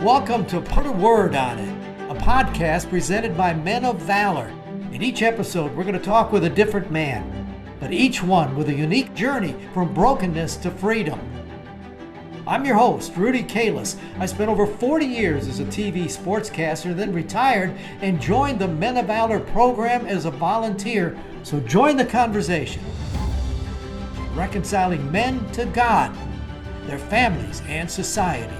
Welcome to Put a Word on It, a podcast presented by Men of Valor. In each episode, we're going to talk with a different man, but each one with a unique journey from brokenness to freedom. I'm your host, Rudy Kalis. I spent over 40 years as a TV sportscaster, then retired and joined the Men of Valor program as a volunteer. So join the conversation. Reconciling men to God, their families, and society.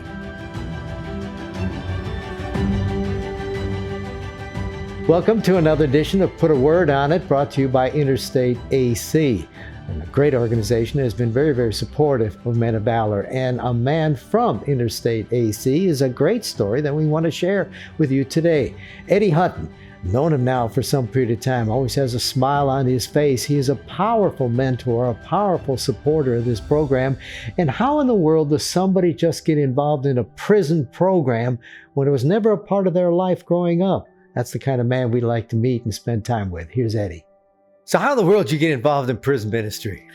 Welcome to another edition of Put a Word on It, brought to you by Interstate AC. And a great organization that has been very, very supportive of Men of Valor. And a man from Interstate AC is a great story that we want to share with you today. Eddie Hutton. Known him now for some period of time, always has a smile on his face. He is a powerful mentor, a powerful supporter of this program. And how in the world does somebody just get involved in a prison program when it was never a part of their life growing up? That's the kind of man we like to meet and spend time with. Here's Eddie. So how in the world did you get involved in prison ministry?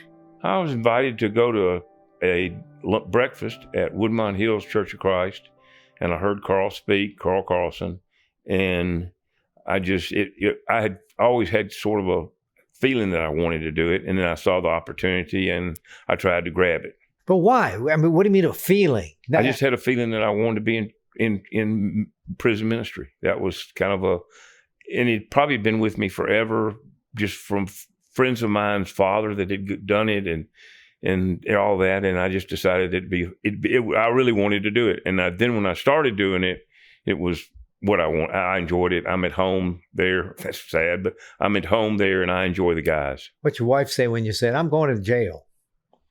I was invited to go to a breakfast at Woodmont Hills Church of Christ, and I heard Carl speak, Carl Carlson, and I had always had sort of a feeling that I wanted to do it, and then I saw the opportunity, and I tried to grab it. But why? I mean, what do you mean a feeling? I just had a feeling that I wanted to be in prison ministry. That was kind of and it'd probably been with me forever, just from friends of mine's father that had done it, and all that, and I just decided I really wanted to do it, and then when I started doing it, it was what I want. I enjoyed it. I'm at home there. That's sad, but I'm at home there and I enjoy the guys. What'd your wife say when you said, I'm going to jail?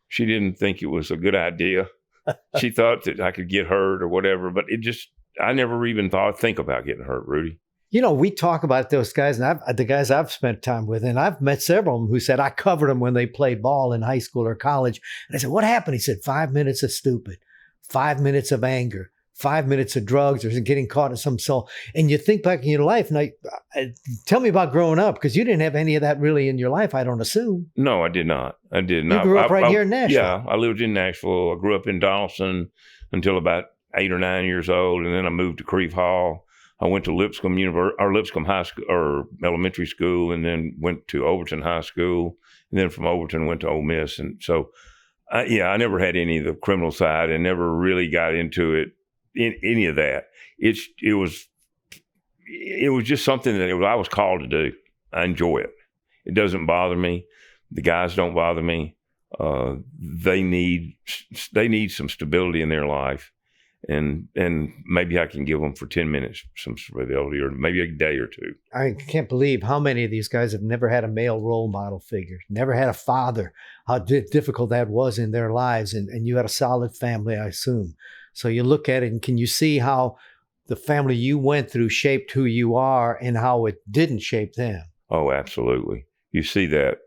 She didn't think it was a good idea. She thought that I could get hurt or whatever, but I never even think about getting hurt, Rudy. You know, we talk about those guys, and the guys I've spent time with, and I've met several of them who said, I covered them when they played ball in high school or college. And I said, what happened? He said, 5 minutes of stupid, 5 minutes of anger, 5 minutes of drugs, or getting caught in some soul. And you think back in your life, and tell me about growing up, because you didn't have any of that really in your life, I don't assume. No, I did not. I did not. You grew up here in Nashville. Yeah, I lived in Nashville. I grew up in Donaldson until about 8 or 9 years old, and then I moved to Creve Hall. I went to Lipscomb High School or elementary school, and then went to Overton High School, and then from Overton went to Ole Miss. And so, I never had any of the criminal side, and never really got into it. In any of that, it was just something that I was called to do. I enjoy it. It doesn't bother me. The guys don't bother me. They need some stability in their life, and maybe I can give them for 10 minutes some stability, or maybe a day or two. I can't believe how many of these guys have never had a male role model figure, never had a father. How difficult that was in their lives, and you had a solid family, I assume. So you look at it, and can you see how the family you went through shaped who you are and how it didn't shape them? Oh, absolutely. You see that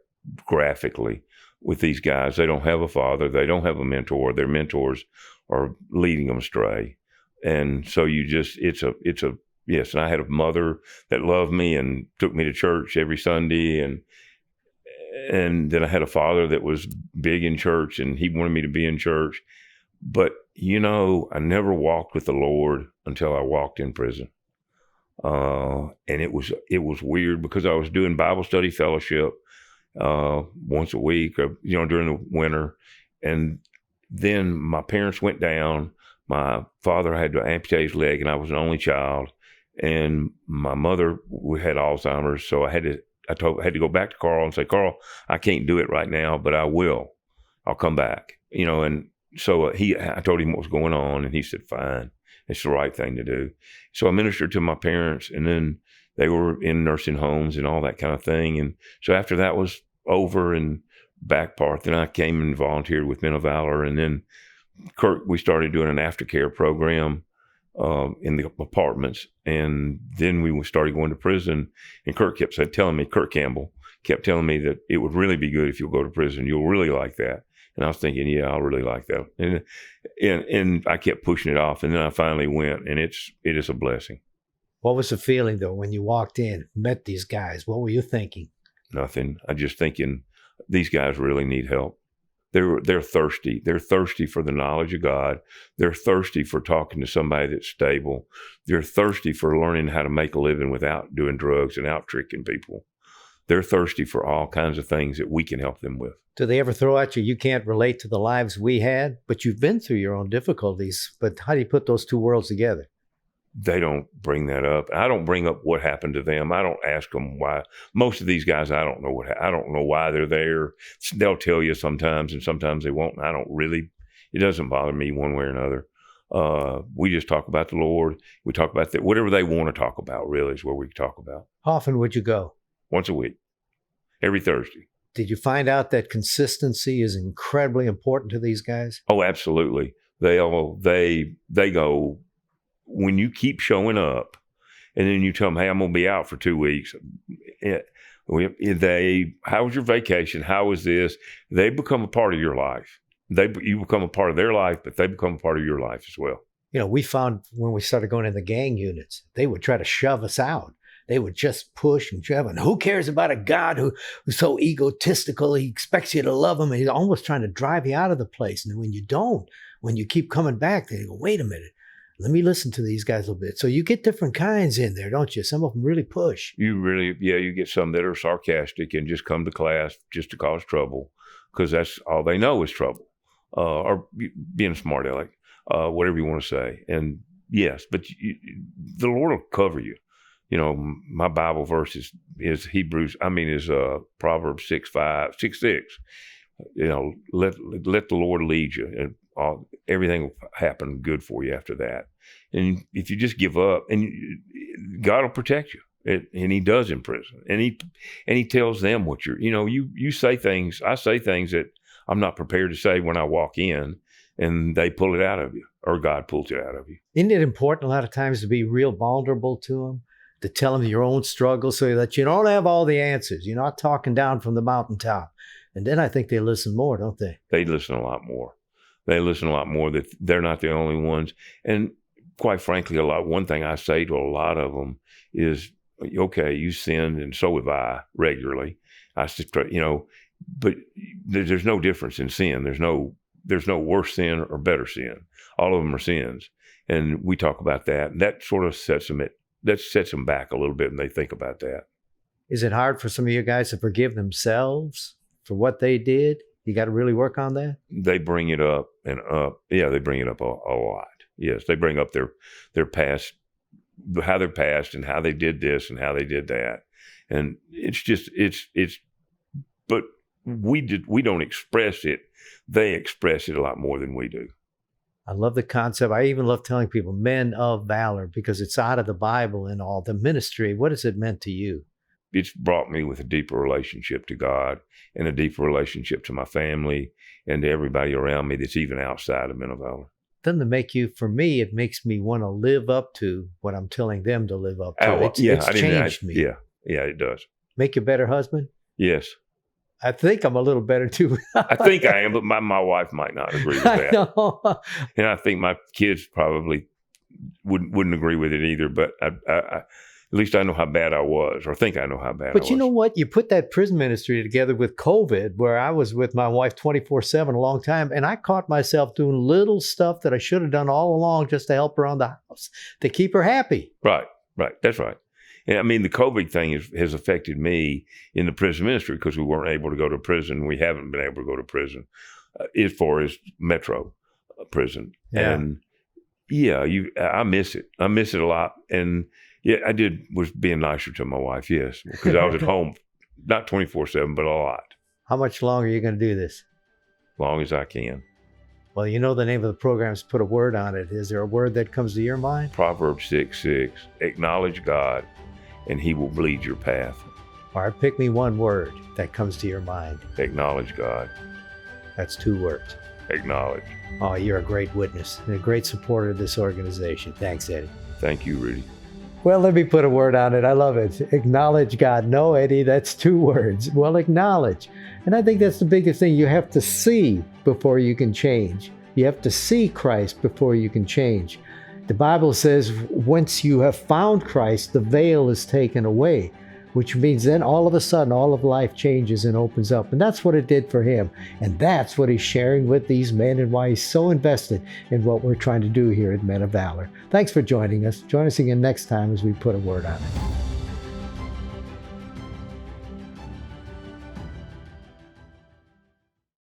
graphically with these guys. They don't have a father. They don't have a mentor. Their mentors are leading them astray. And so yes. And I had a mother that loved me and took me to church every Sunday. And then I had a father that was big in church, and he wanted me to be in church. But, I never walked with the Lord until I walked in prison. And it was weird, because I was doing Bible study fellowship once a week, during the winter. And then my parents went down. My father had to amputate his leg, and I was an only child. And my mother had Alzheimer's, so I had to go back to Carl and say, Carl, I can't do it right now, but I will. I'll come back, and so I told him what was going on, and he said, fine, it's the right thing to do. So I ministered to my parents, and then they were in nursing homes and all that kind of thing. And so after that was over and back part, then I came and volunteered with Men of Valor. And then we started doing an aftercare program in the apartments. And then we started going to prison. And Kurt Campbell kept telling me that it would really be good if you'll go to prison. You'll really like that. And I was thinking, yeah, I'll really like that. And I kept pushing it off. And then I finally went, and it is a blessing. What was the feeling, though, when you walked in, met these guys? What were you thinking? Nothing. I just thinking, these guys really need help. They're thirsty. They're thirsty for the knowledge of God. They're thirsty for talking to somebody that's stable. They're thirsty for learning how to make a living without doing drugs and out tricking people. They're thirsty for all kinds of things that we can help them with. Do they ever throw at you, you can't relate to the lives we had, but you've been through your own difficulties, but how do you put those two worlds together? They don't bring that up. I don't bring up what happened to them. I don't ask them why. Most of these guys, I don't know why they're there. They'll tell you sometimes, and sometimes they won't. I don't really. It doesn't bother me one way or another. We just talk about the Lord. We talk about whatever they want to talk about. Really, is where we talk about. How often would you go? Once a week, every Thursday. Did you find out that consistency is incredibly important to these guys? Oh, absolutely. They go. When you keep showing up and then you tell them, hey, I'm going to be out for 2 weeks. How was your vacation? How was this? They become a part of your life. You become a part of their life, but they become a part of your life as well. You know, we found when we started going in the gang units, they would try to shove us out. They would just push and shove. And who cares about a God who's so egotistical? He expects you to love him. And he's almost trying to drive you out of the place. And when you don't, when you keep coming back, they go, wait a minute. Let me listen to these guys a little bit. So you get different kinds in there, don't you? Some of them really push. You get some that are sarcastic and just come to class just to cause trouble because that's all they know is trouble or being a smart aleck, whatever you want to say. And yes, but the Lord will cover you. You know, my Bible verse is Proverbs 6:6. You know, let the Lord lead you, and everything will happen good for you after that. And if you just give up, and God will protect you, and He does in prison, and He tells them what you say things. I say things that I'm not prepared to say when I walk in, and they pull it out of you, or God pulls it out of you. Isn't it important a lot of times to be real vulnerable to them? To tell them your own struggles so that you don't have all the answers. You're not talking down from the mountaintop. And then I think they listen more, don't they? They listen a lot more. They listen a lot more that they're not the only ones. And quite frankly, one thing I say to a lot of them is, okay, you sinned and so have I regularly. I just, but there's no difference in sin. There's no worse sin or better sin. All of them are sins. And we talk about that. And that sort of sets them back a little bit, and they think about that. Is it hard for some of you guys to forgive themselves for what they did? You got to really work on that? They bring it up and up. Yeah, they bring it up a lot. Yes, they bring up their past, how they're past and how they did this and how they did that. And but we don't express it. They express it a lot more than we do. I love the concept. I even love telling people Men of Valor because it's out of the Bible and all. The ministry, what has it meant to you? It's brought me with a deeper relationship to God and a deeper relationship to my family and to everybody around me that's even outside of Men of Valor. Doesn't it make you, for me, it makes me want to live up to what I'm telling them to live up to. It's changed me. Yeah, it does. Make you a better husband? Yes. I think I'm a little better too. I think I am, but my wife might not agree with that. I know. And I think my kids probably wouldn't agree with it either. But at least I know how bad I was, or think I know how bad I was. But you know what? You put that prison ministry together with COVID, where I was with my wife 24/7 a long time, and I caught myself doing little stuff that I should have done all along just to help her around the house, to keep her happy. Right. That's right. And I mean, the COVID thing has affected me in the prison ministry because we weren't able to go to prison. We haven't been able to go to prison as far as metro prison. Yeah. And I miss it. I miss it a lot. And was being nicer to my wife, yes, because I was at home, not 24/7, but a lot. How much longer are you going to do this? As long as I can. Well, you know the name of the program is Put a Word on It. Is there a word that comes to your mind? Proverbs 6:6. Acknowledge God, and He will lead your path. All right, pick me one word that comes to your mind. Acknowledge God. That's 2 words. Acknowledge. Oh, you're a great witness and a great supporter of this organization. Thanks, Eddie. Thank you, Rudy. Well, let me put a word on it. I love it. Acknowledge God. No, Eddie, that's 2 words. Well, acknowledge. And I think that's the biggest thing. You have to see before you can change. You have to see Christ before you can change. The Bible says once you have found Christ, the veil is taken away. which means then all of a sudden, all of life changes and opens up. And that's what it did for him. And that's what he's sharing with these men and why he's so invested in what we're trying to do here at Men of Valor. Thanks for joining us. Join us again next time as we put a word on it.